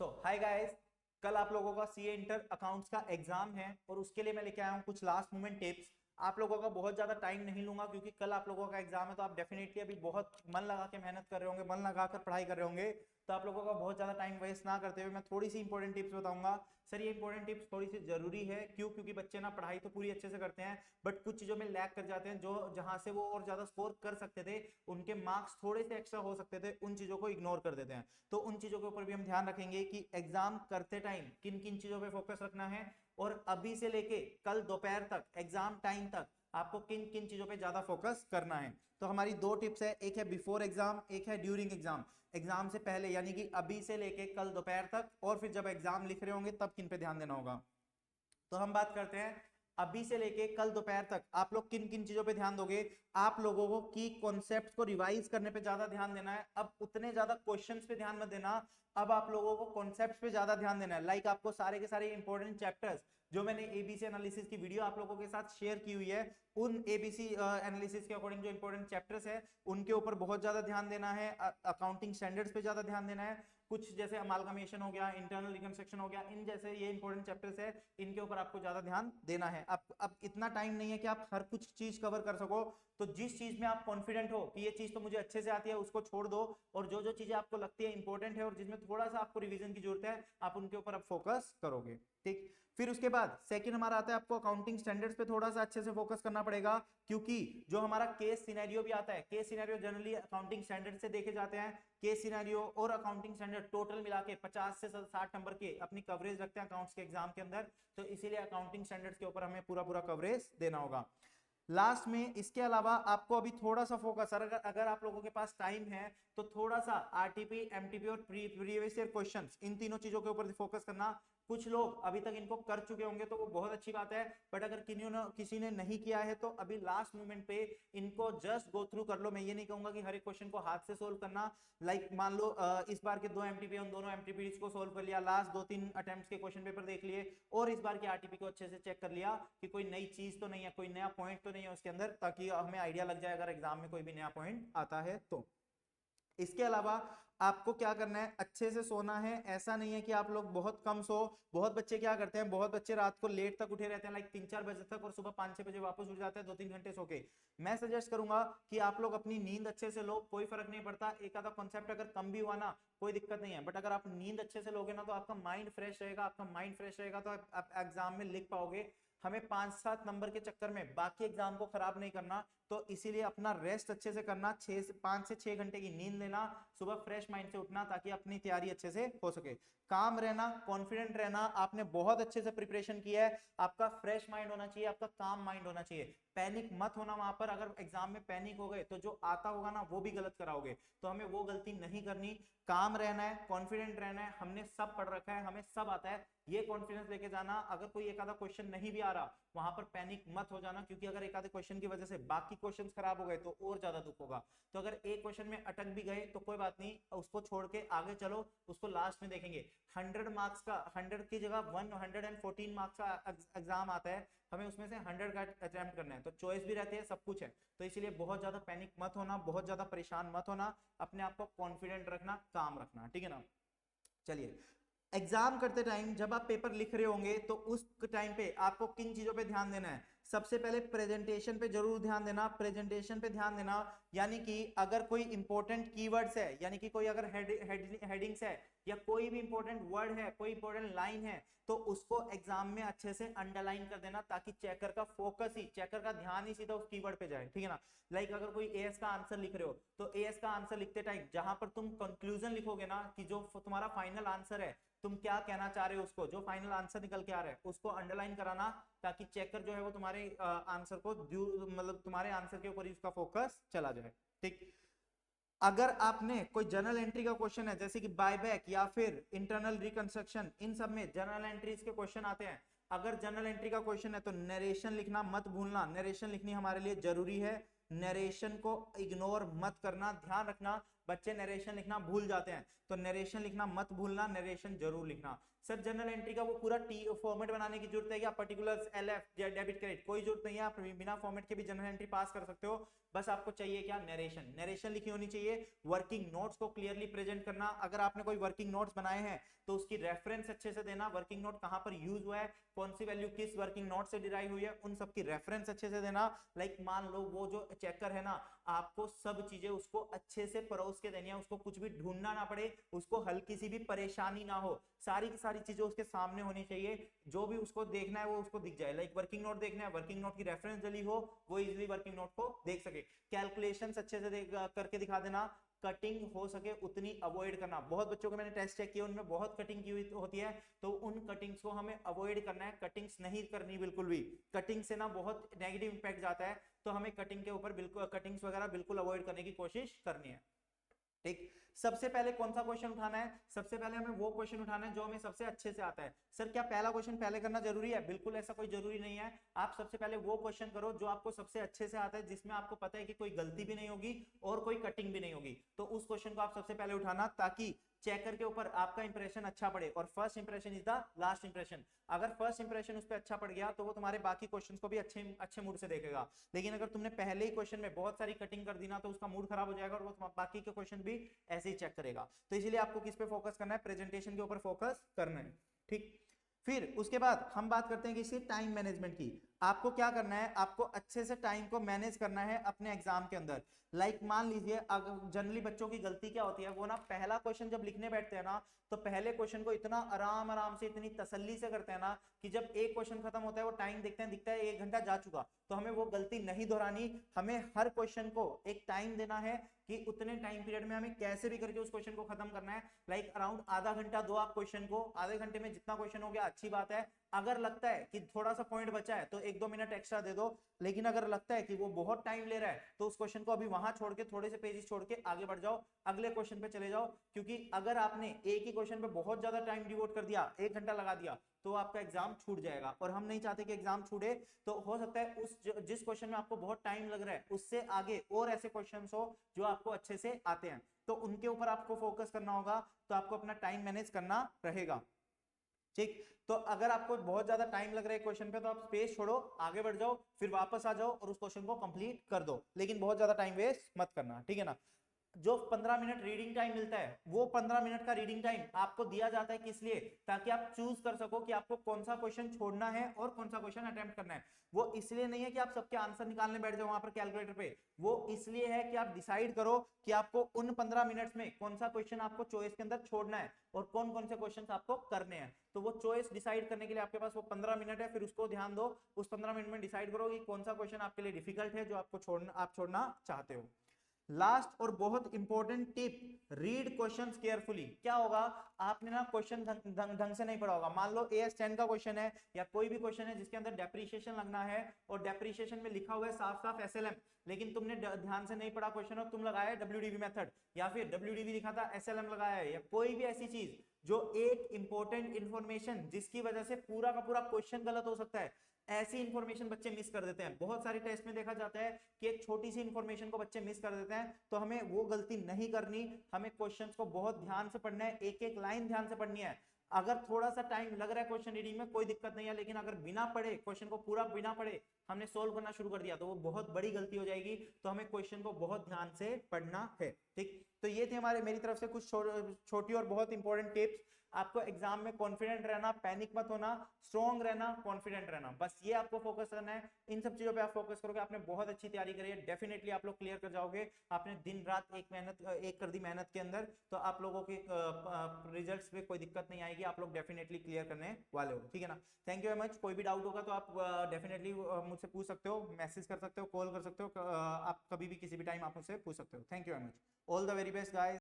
Hi guys, कल आप लोगों का सीए इंटर अकाउंट्स का एग्जाम है और उसके लिए मैं लेके आया हूँ कुछ लास्ट मोमेंट टिप्स। आप लोगों का बहुत ज्यादा टाइम नहीं लूंगा क्योंकि कल आप लोगों का एग्जाम है, तो आप डेफिनेटली अभी बहुत मन लगा के मेहनत कर रहे होंगे, मन लगा कर पढ़ाई कर रहे होंगे। तो आप लोगों का बहुत ज्यादा टाइम वेस्ट ना करते हुए मैं थोड़ी सी इंपॉर्टेंट टिप्स बताऊंगा। सर ये इंपॉर्टेंट टिप्स थोड़ी सी जरूरी है, क्यों? क्योंकि बच्चे ना पढ़ाई तो पूरी अच्छे से करते हैं बट कुछ चीजों में लैग कर जाते हैं, जो जहां से वो और ज्यादा स्कोर कर सकते थे, उनके मार्क्स थोड़े से एक्स्ट्रा हो सकते थे, उन चीजों को इग्नोर कर देते हैं। तो उन चीजों के ऊपर भी हम ध्यान रखेंगे कि एग्जाम करते टाइम किन किन चीजों पे फोकस रखना है, और अभी से लेके कल दोपहर तक एग्जाम टाइम तक आपको किन किन चीजों पे ज्यादा फोकस करना है। तो हमारी दो टिप्स है, एक है बिफोर एग्जाम, एक है ड्यूरिंग एग्जाम। एग्जाम से पहले यानी कि अभी से लेके कल दोपहर तक, और फिर जब एग्जाम लिख रहे होंगे तब किन पे ध्यान देना होगा। तो हम बात करते हैं अभी से लेके कल दोपहर तक आप लोग किन किन चीजों पे ध्यान दोगे। आप लोगों को की कॉन्सेप्ट को रिवाइज करने पे ज्यादा ध्यान देना है। अब उतने ज्यादा क्वेश्चंस पे ध्यान मत देना, अब आप लोगों को कॉन्सेप्ट पे ज्यादा ध्यान देना है। लाइक आपको सारे के सारे इंपॉर्टेंट चैप्टर्स जो मैंने एबीसी एनालिसिस की वीडियो आप लोगों के साथ शेयर की हुई है, उन एबीसी एनालिसिस के अकॉर्डिंग जो इंपॉर्टेंट चैप्टर्स है उनके ऊपर बहुत ज्यादा ध्यान देना है। अकाउंटिंग स्टैंडर्ड्स पे ज्यादा ध्यान देना है। कुछ जैसे अमालगमेशन हो गया, इंटरनल रिकंस्ट्रक्शन हो गया, इन जैसे ये इंपॉर्टेंट चैप्टर्स है, इनके ऊपर आपको ज्यादा ध्यान देना है। अब इतना टाइम नहीं है कि आप हर कुछ चीज कवर कर सको, तो जिस चीज में आप कॉन्फिडेंट हो कि ये चीज तो मुझे अच्छे से आती है उसको छोड़ दो, और जो जो चीजें आपको लगती है इंपॉर्टेंट है और जिसमें थोड़ा सा आपको रिवीजन की जरूरत है, आप उनके ऊपर आप फोकस करोगे। ठीक। फिर उसके बाद सेकंड हमारा आता है, आपको अकाउंटिंग स्टैंडर्ड्स पे थोड़ा सा अच्छे से फोकस करना पड़ेगा, क्योंकि जो हमारा केस सिनेरियो भी आता है, case scenario generally accounting standard से देखे जाते हैं। केस सिनेरियो और अकाउंटिंग स्टैंडर्ड टोटल मिला के 50 से 60 नंबर के अपनी कवरेज रखते हैं अकाउंट्स के एग्जाम के अंदर, तो इसीलिए अकाउंटिंग स्टैंडर्ड्स के ऊपर हमें पूरा पूरा कवरेज देना होगा। लास्ट में इसके अलावा आपको अभी थोड़ा सा फोकस, अगर अगर आप लोगों के पास टाइम है तो थोड़ा सा आरटीपी, एमटीपी और प्रीवियस ईयर क्वेश्चंस, इन तीनों चीजों के ऊपर फोकस करना। कुछ लोग अभी तक इनको कर चुके होंगे तो वो बहुत अच्छी बात है, बट अगर किसी ने नहीं किया है तो अभी लास्ट मोमेंट पे इनको जस्ट गो थ्रू कर लो। मैं ये नहीं कहूंगा कि हर एक क्वेश्चन को हाथ से सोल्व करना। लाइक मान लो इस बार के दो एमटीपी, उन दोनों एमटीपी को सोल्व कर लिया, लास्ट दो तीन अटेम्प्ट्स के क्वेश्चन पेपर देख लिए, और इस बार के आरटीपी को अच्छे से चेक कर लिया कि कोई नई चीज तो नहीं है, कोई नया पॉइंट तो नहीं है उसके अंदर, ताकि हमें आइडिया लग जाए अगर एग्जाम में कोई भी नया पॉइंट आता है तो। इसके अलावा आपको क्या करना है, अच्छे से सोना है। ऐसा नहीं है कि आप लोग बहुत कम सो, बहुत बच्चे क्या करते हैं, बहुत बच्चे रात को लेट तक उठे रहते हैं, लाइक 3-4 बजे तक, और सुबह 5-6 बजे वापस उठ जाते हैं 2-3 घंटे सो के। मैं सजेस्ट करूंगा कि आप लोग अपनी नींद अच्छे से लो, कोई फर्क नहीं पड़ता, एक आधा कॉन्सेप्ट अगर कम भी हुआ ना कोई दिक्कत नहीं है, बट अगर आप नींद अच्छे से लोगे ना तो आपका माइंड फ्रेश रहेगा, आपका माइंड फ्रेश रहेगा तो आप एग्जाम में लिख पाओगे। हमें 5-7 नंबर के चक्कर में बाकी एग्जाम को खराब नहीं करना, तो इसीलिए अपना रेस्ट अच्छे से करना, 5 से 6 घंटे की नींद लेना, सुबह फ्रेश माइंड से उठना, ताकि अपनी तैयारी अच्छे से हो सके। काम रहना, कॉन्फिडेंट रहना, आपने बहुत अच्छे से प्रिपरेशन किया है, आपका फ्रेश माइंड होना चाहिए, आपका काम माइंड होना चाहिए। पैनिक मत होना वहां पर, अगर एग्जाम में पैनिक हो गए तो जो आता होगा ना वो भी गलत कराओगे, तो हमें वो गलती नहीं करनी। काम रहना है, कॉन्फिडेंट रहना है, हमने सब पढ़ रखा है, हमें सब आता है, ये कॉन्फिडेंस लेके जाना। अगर कोई एक आधा क्वेश्चन नहीं भी आ रहा वहां पर पैनिक मत हो जाना, क्योंकि अगर एक आधे क्वेश्चन की वजह से बाकी क्वेश्चंस खराब हो गए तो और ज्यादा दुख होगा। तो अगर एक क्वेश्चन में अटक भी गए तो कोई बात नहीं, उसको छोड़ के आगे चलो, उसको लास्ट में देखेंगे। 100 मार्क्स का, 100 की जगह 114 मार्क्स का एग्जाम आता है, हमें उसमें से 100 का अटेम्प्ट करना है, तो चॉइस भी रहती है, सब कुछ है। तो इसलिए बहुत ज्यादा पैनिक मत होना, बहुत ज्यादा परेशान मत होना, अपने आप को कॉन्फिडेंट रखना, काम रखना, ठीक है ना। चलिए, एग्जाम करते टाइम जब आप पेपर लिख रहे होंगे तो उस टाइम पे आपको किन चीजों पे ध्यान देना है। सबसे पहले प्रेजेंटेशन पे जरूर ध्यान देना, प्रेजेंटेशन पे ध्यान देना। यानी कि अगर कोई इंपॉर्टेंट कीवर्ड्स है, यानी कि कोई अगर हेडिंग्स है या कोई भी इंपॉर्टेंट वर्ड है, कोई इंपॉर्टेंट लाइन है, तो उसको एग्जाम में अच्छे से अंडरलाइन कर देना, ताकि चेकर का फोकस ही, चेकर का ध्यान ही सीधा उस कीवर्ड पे जाए, ठीक है ना। लाइक अगर कोई एएस का आंसर लिख रहे हो तो एएस का आंसर लिखते टाइम जहां पर तुम कंक्लूजन लिखोगे ना, कि जो तुम्हारा फाइनल आंसर है, तुम क्या कहना चाह रहे हो, उसको जो फाइनल आंसर निकल के आ रहा है उसको अंडरलाइन कराना, ताकि चेकर जो है वो तुम्हारे आंसर को मतलब तुम्हारे आंसर के ऊपर ही उसका फोकस चला जाए। ठीक। अगर आपने कोई जर्नल एंट्री का क्वेश्चन है, जैसे कि बायबैक या फिर इंटरनल रिकंस्ट्रक्शन, इन सब में जर्नल एंट्रीज के क्वेश्चन आते हैं। अगर जर्नल एंट्री का क्वेश्चन है तो नरेशन लिखना मत भूलना, नरेशन लिखनी हमारे लिए जरूरी है। नरेशन को इग्नोर मत करना, ध्यान रखना। बच्चे नरेशन लिखना भूल जाते हैं, तो नरेशन लिखना मत भूलना, नरेशन जरूर लिखना। सर जनरल एंट्री का वो पूरा टी फॉर्मेट बनाने की जरूरत है क्या? पर्टिकुलर्स, एलएफ, डेबिट क्रेडिट, कोई जरूरत नहीं है, आप बिना फॉर्मेट के भी जनरल एंट्री पास कर सकते हो। बस आपको चाहिए क्या? नरेशन। नरेशन लिखी होनी चाहिए। वर्किंग नोट्स को क्लियरली प्रेजेंट करना। अगर आपने कोई वर्किंग नोट्स बनाए हैं तो उसकी रेफरेंस अच्छे से देना, वर्किंग नोट कहां पर यूज हुआ है, कौन सी वैल्यू किस वर्किंग नोट से डिराइव हुई है, उन सब की रेफरेंस अच्छे से देना। लाइक मान लो वो जो चेकर है ना, आपको सब चीजें उसको अच्छे से परोस के देनी है, उसको कुछ भी ढूंढना ना पड़े, उसको हल्की सी भी परेशानी ना हो, सारी की सारी चीजें उसके सामने होनी चाहिए, जो भी उसको देखना है वो उसको दिख जाए। लाइक वर्किंग नोट देखना है, वर्किंग नोट की रेफरेंस डली हो, वो इजीली वर्किंग नोट को देख सके। कैलकुलेशंस अच्छे से करके दिखा देना। कटिंग हो सके उतनी अवॉइड करना। बहुत बच्चों को मैंने टेस्ट चेक किया, उनमें बहुत कटिंग की हुई होती है, तो उन कटिंग्स को हमें अवॉइड करना है। कटिंग्स नहीं करनी बिल्कुल भी, कटिंग से ना बहुत नेगेटिव इंपैक्ट जाता है, तो हमें कटिंग के ऊपर बिल्कुल, कटिंग्स वगैरह बिल्कुल अवॉइड करने की कोशिश करनी है। ठीक, सबसे पहले कौन सा क्वेश्चन उठाना है? सबसे पहले हमें वो क्वेश्चन उठाना है जो हमें सबसे अच्छे से आता है। सर क्या पहला क्वेश्चन पहले करना जरूरी है? बिल्कुल ऐसा कोई जरूरी नहीं है। आप सबसे पहले वो क्वेश्चन करो जो आपको सबसे अच्छे से आता है, जिसमें आपको पता है कि कोई गलती भी नहीं होगी और कोई कटिंग भी नहीं होगी, तो उस क्वेश्चन को आप सबसे पहले उठाना, ताकि चेकर के ऊपर आपका इंप्रेशन अच्छा पड़े। और first impression is the last impression. अगर फर्स्ट इंप्रेशन उस पर अच्छा पड़ गया तो वो तुम्हारे बाकी क्वेश्चंस को भी अच्छे अच्छे मूड से देखेगा। लेकिन अगर तुमने पहले ही क्वेश्चन में बहुत सारी कटिंग कर दी ना, तो उसका मूड खराब हो जाएगा और वो बाकी के क्वेश्चन भी ऐसे ही चेक करेगा। तो इसीलिए आपको किस पे फोकस करना है? प्रेजेंटेशन के ऊपर फोकस करना है। ठीक, फिर उसके बाद हम बात करते हैं किसी टाइम मैनेजमेंट की। आपको क्या करना है? आपको अच्छे से टाइम को मैनेज करना है अपने एग्जाम के अंदर। लाइक मान लीजिए, अगर जनरली बच्चों की गलती क्या होती है, वो ना पहला क्वेश्चन जब लिखने बैठते हैं ना, तो पहले क्वेश्चन को इतना आराम आराम से, इतनी तसल्ली से करते हैं ना, कि जब एक क्वेश्चन खत्म होता है, वो टाइम देखते हैं, दिखता है 1 घंटा जा चुका। तो हमें वो गलती नहीं दोहरानी। हमें हर क्वेश्चन को एक टाइम देना है कि उतने टाइम पीरियड में हमें कैसे भी करके उस क्वेश्चन को खत्म करना है। लाइक अराउंड आधा घंटा दो आप क्वेश्चन को, आधे घंटे में जितना क्वेश्चन हो गया अच्छी बात है। अगर लगता है कि थोड़ा सा पॉइंट बचा है तो 1-2 मिनट एक्स्ट्रा दे दो। लेकिन अगर लगता है कि वो बहुत टाइम ले रहा है, तो उस क्वेश्चन को अभी वहां छोड़ के, थोड़े से पेजेस छोड़ के आगे बढ़ जाओ, अगले क्वेश्चन पे चले जाओ। क्योंकि अगर आपने एक ही क्वेश्चन पे बहुत ज्यादा टाइम डिवोट कर दिया, 1 घंटा लगा दिया, तो आपका एग्जाम छूट जाएगा, और हम नहीं चाहते कि एग्जाम छूटे। तो हो सकता है उस जिस क्वेश्चन में आपको बहुत टाइम लग रहा है, उससे आगे और ऐसे क्वेश्चंस हो जो आपको अच्छे से आते हैं, तो उनके ऊपर आपको फोकस करना होगा। तो आपको अपना टाइम मैनेज करना रहेगा। ठीक, तो अगर आपको बहुत ज्यादा टाइम लग रहा है क्वेश्चन पे, तो आप स्पेस छोड़ो, आगे बढ़ जाओ, फिर वापस आ जाओ और उस क्वेश्चन को कंप्लीट कर दो। लेकिन बहुत ज्यादा टाइम वेस्ट मत करना, ठीक है ना? जो 15 मिनट रीडिंग टाइम मिलता है, वो 15 मिनट का रीडिंग टाइम आपको दिया जाता है किस लिए? ताकि आप चूज कर सको कि आपको कौन सा क्वेश्चन छोड़ना है और कौन सा क्वेश्चन अटेम्प्ट करना है। वो इसलिए नहीं है कि आप सबके आंसर निकालने बैठ जाओ वहां पर कैलकुलेटर पे, वो इसलिए है कि आप डिसाइड करो कि आपको उन 15 मिनट्स में कौन सा क्वेश्चन आपको चॉइस के अंदर छोड़ना है और कौन कौन से क्वेश्चन आपको करने हैं। तो वो चॉइस डिसाइड करने के लिए आपके पास वो 15 मिनट है, फिर उसको ध्यान दो। उस 15 मिनट में डिसाइड करो कि कौन सा क्वेश्चन आपके लिए डिफिकल्ट है, जो आपको छोड़ना चाहते हो। लास्ट और बहुत important tip, read questions carefully. क्या होगा, आपने ना क्वेश्चन ढंग से नहीं पढ़ा होगा। मान लो AS10 का क्वेश्चन है, या कोई भी क्वेश्चन है जिसके अंदर डेप्रीशिएशन लगना है, और डेप्रीशिएशन में लिखा हुआ है साफ साफ SLM, लेकिन तुमने ध्यान से नहीं पढ़ा क्वेश्चन और तुम लगाया WDV मेथड, या फिर WDV लिखा था SLM लगाया है, या कोई भी ऐसी चीज जो एक इंपॉर्टेंट इंफॉर्मेशन जिसकी वजह से पूरा का पूरा क्वेश्चन गलत हो सकता है, ऐसी इंफॉर्मेशन बच्चे मिस कर देते हैं। बहुत सारे टेस्ट में देखा जाता है कि एक छोटी सी इंफॉर्मेशन को बच्चे मिस कर देते हैं। तो हमें वो गलती नहीं करनी, हमें क्वेश्चंस को बहुत ध्यान से पढ़ना है, एक एक लाइन ध्यान से पढ़नी है। अगर थोड़ा सा टाइम लग रहा है क्वेश्चन रीडिंग में, कोई दिक्कत नहीं है, लेकिन अगर बिना पढ़े क्वेश्चन को पूरा बिना पढ़े हमने सोल्व करना शुरू कर दिया, तो वो बहुत बड़ी गलती हो जाएगी। तो हमें क्वेश्चन को बहुत ध्यान से पढ़ना है। ठीक, तो ये थे मेरी तरफ से कुछ छोटी और बहुत इंपॉर्टेंट टिप्स। आपको एग्जाम में कॉन्फिडेंट रहना, पैनिक मत होना, स्ट्रॉन्ग रहना, कॉन्फिडेंट रहना, बस ये आपको फोकस करना है। इन सब चीजों पे आप फोकस करोगे, आपने बहुत अच्छी तैयारी करी है, डेफिनेटली आप लोग क्लियर कर जाओगे। आपने दिन रात एक कर दी मेहनत के अंदर, तो आप लोगों के रिजल्ट्स पे कोई दिक्कत नहीं आएगी, आप लोग डेफिनेटली क्लियर करने वाले हो, ठीक है ना? Thank you very much. कोई भी डाउट होगा तो आप डेफिनेटली मुझसे पूछ सकते हो, मैसेज कर सकते हो, कॉल कर सकते हो, आप कभी भी किसी भी टाइम आप मुझसे पूछ सकते हो। Thank you very much, all the very best guys.